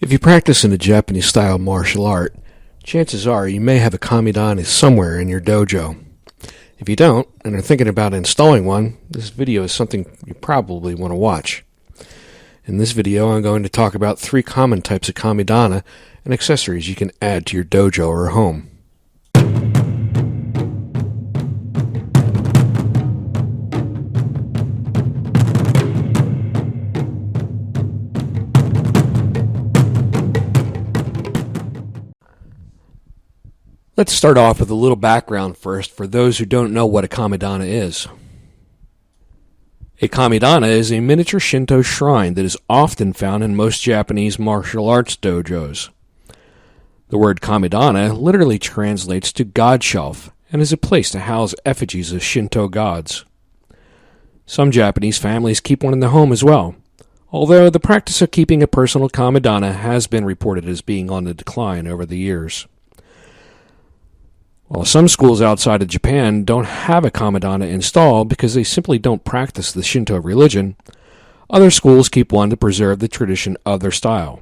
If you practice in a Japanese-style martial art, chances are you may have a Kamidana somewhere in your dojo. If you don't, and are thinking about installing one, this video is something you probably want to watch. In this video, I'm going to talk about 3 common types of Kamidana and accessories you can add to your dojo or home. Let's start off with a little background first for those who don't know what a Kamidana is. A Kamidana is a miniature Shinto shrine that is often found in most Japanese martial arts dojos. The word Kamidana literally translates to God shelf and is a place to house effigies of Shinto gods. Some Japanese families keep one in the home as well, although the practice of keeping a personal Kamidana has been reported as being on the decline over the years. While some schools outside of Japan don't have a Kamidana installed because they simply don't practice the Shinto religion, other schools keep one to preserve the tradition of their style.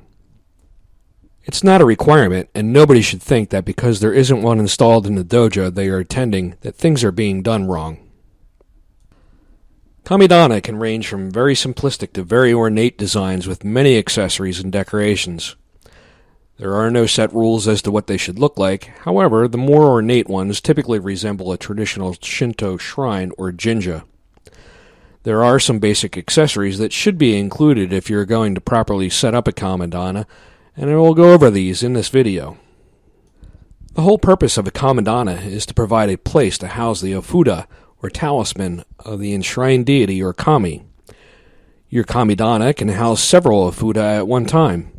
It's not a requirement, and nobody should think that because there isn't one installed in the dojo they are attending that things are being done wrong. Kamidana can range from very simplistic to very ornate designs with many accessories and decorations. There are no set rules as to what they should look like. However, the more ornate ones typically resemble a traditional Shinto shrine or jinja. There are some basic accessories that should be included if you're going to properly set up a Kamidana, and I will go over these in this video. The whole purpose of a Kamidana is to provide a place to house the Fuda, or talisman, of the enshrined deity or kami. Your Kamidana can house several Fuda at one time.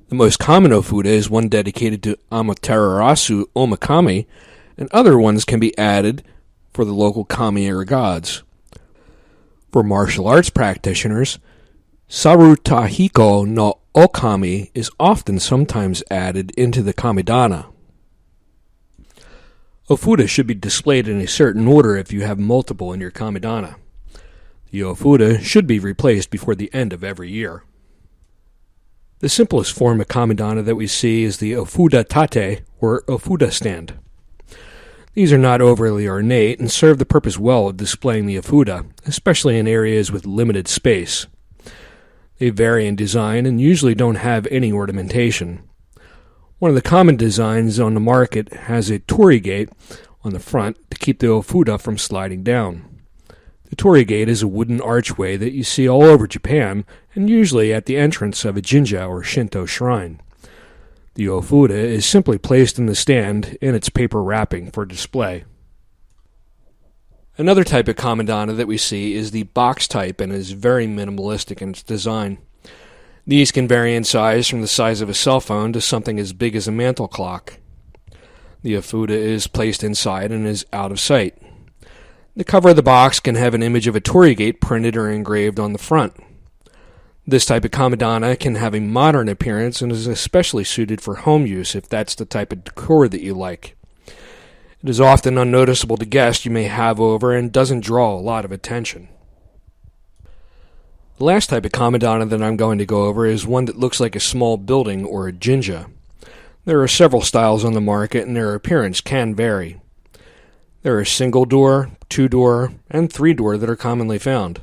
The most common Fuda is one dedicated to Amaterasu Omakami, and other ones can be added for the local kami or gods. For martial arts practitioners, Sarutahiko no Okami is often sometimes added into the Kamidana. Fuda should be displayed in a certain order if you have multiple in your Kamidana. The Fuda should be replaced before the end of every year. The simplest form of Kamidana that we see is the Fuda Tate, or Fuda Stand. These are not overly ornate and serve the purpose well of displaying the Fuda, especially in areas with limited space. They vary in design and usually don't have any ornamentation. One of the common designs on the market has a Torii Gate on the front to keep the Fuda from sliding down. The Torii Gate is a wooden archway that you see all over Japan and usually at the entrance of a jinja or Shinto shrine. The Fuda is simply placed in the stand in its paper wrapping for display. Another type of Kamidana that we see is the box type and is very minimalistic in its design. These can vary in size from the size of a cell phone to something as big as a mantel clock. The Fuda is placed inside and is out of sight. The cover of the box can have an image of a Torii Gate printed or engraved on the front. This type of Kamidana can have a modern appearance and is especially suited for home use if that's the type of decor that you like. It is often unnoticeable to guests you may have over and doesn't draw a lot of attention. The last type of Kamidana that I'm going to go over is one that looks like a small building or a jinja. There are several styles on the market and their appearance can vary. There are single-door, 2-door, and 3-door that are commonly found.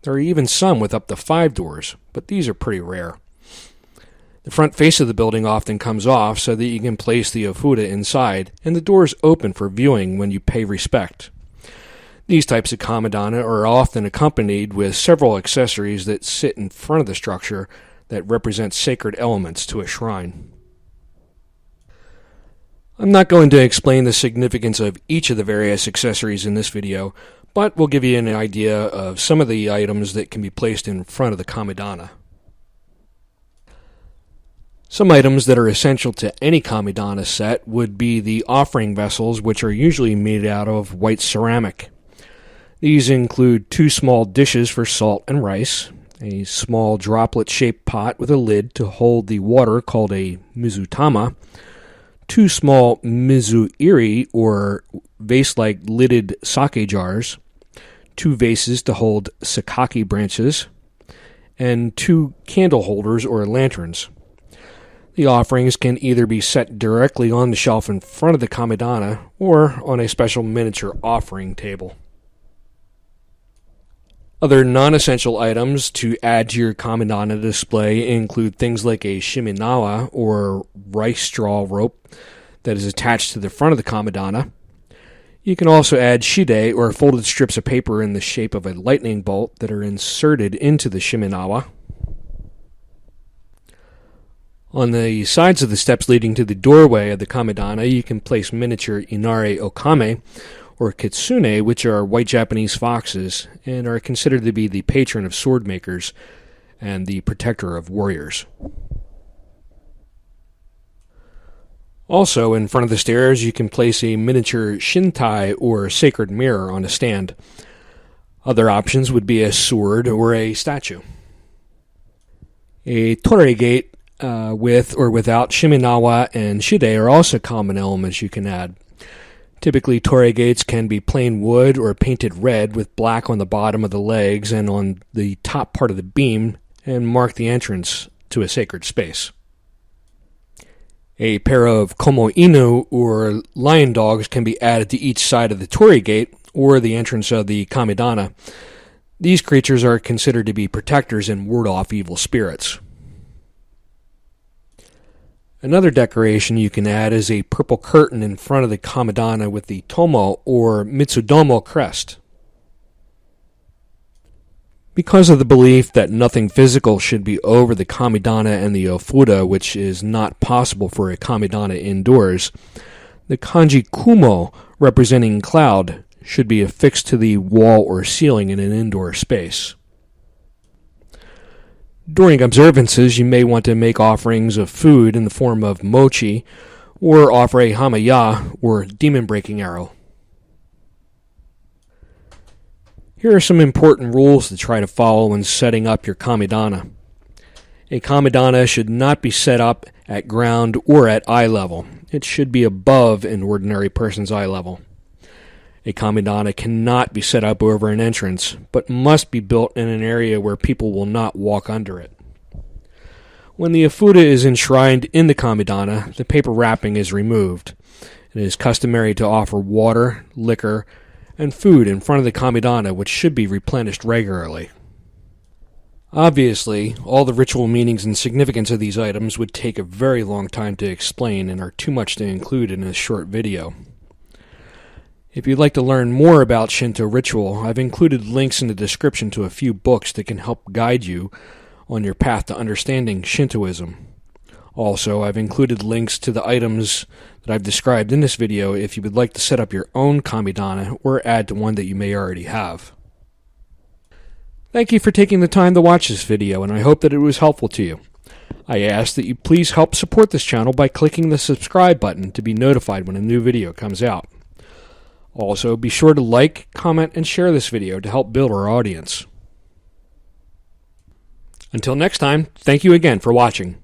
There are even some with up to 5 doors, but these are pretty rare. The front face of the building often comes off so that you can place the Fuda inside, and the doors open for viewing when you pay respect. These types of Kamidana are often accompanied with several accessories that sit in front of the structure that represent sacred elements to a shrine. I'm not going to explain the significance of each of the various accessories in this video, but we'll give you an idea of some of the items that can be placed in front of the Kamidana. Some items that are essential to any Kamidana set would be the offering vessels, which are usually made out of white ceramic. These include 2 small dishes for salt and rice, a small droplet-shaped pot with a lid to hold the water called a mizutama, 2 small mizuiri or vase-like lidded sake jars, 2 vases to hold sakaki branches, and 2 candle holders or lanterns. The offerings can either be set directly on the shelf in front of the Kamidana or on a special miniature offering table. Other non-essential items to add to your Kamidana display include things like a shiminawa or rice straw rope that is attached to the front of the Kamidana. You can also add shide or folded strips of paper in the shape of a lightning bolt that are inserted into the shiminawa. On the sides of the steps leading to the doorway of the Kamidana, you can place miniature Inari Okame or Kitsune, which are white Japanese foxes and are considered to be the patron of sword makers and the protector of warriors. Also, in front of the stairs, you can place a miniature Shintai or sacred mirror on a stand. Other options would be a sword or a statue. A Torii Gate with or without shiminawa and shide are also common elements you can add. Typically, Torii Gates can be plain wood or painted red with black on the bottom of the legs and on the top part of the beam and mark the entrance to a sacred space. A pair of Komo Inu or lion dogs can be added to each side of the Torii Gate or the entrance of the Kamidana. These creatures are considered to be protectors and ward off evil spirits. Another decoration you can add is a purple curtain in front of the Kamidana with the Tomo or Mitsudomo crest. Because of the belief that nothing physical should be over the Kamidana and the Ofuda, which is not possible for a Kamidana indoors, the kanji Kumo, representing cloud, should be affixed to the wall or ceiling in an indoor space. During observances, you may want to make offerings of food in the form of mochi, or offer a hamaya, or demon-breaking arrow. Here are some important rules to try to follow when setting up your Kamidana. A Kamidana should not be set up at ground or at eye level. It should be above an ordinary person's eye level. A Kamidana cannot be set up over an entrance, but must be built in an area where people will not walk under it. When the Ofuda is enshrined in the Kamidana, the paper wrapping is removed. It is customary to offer water, liquor, and food in front of the Kamidana, which should be replenished regularly. Obviously, all the ritual meanings and significance of these items would take a very long time to explain and are too much to include in a short video. If you'd like to learn more about Shinto ritual, I've included links in the description to a few books that can help guide you on your path to understanding Shintoism. Also, I've included links to the items that I've described in this video if you would like to set up your own Kamidana or add to one that you may already have. Thank you for taking the time to watch this video, and I hope that it was helpful to you. I ask that you please help support this channel by clicking the subscribe button to be notified when a new video comes out. Also, be sure to like, comment, and share this video to help build our audience. Until next time, thank you again for watching.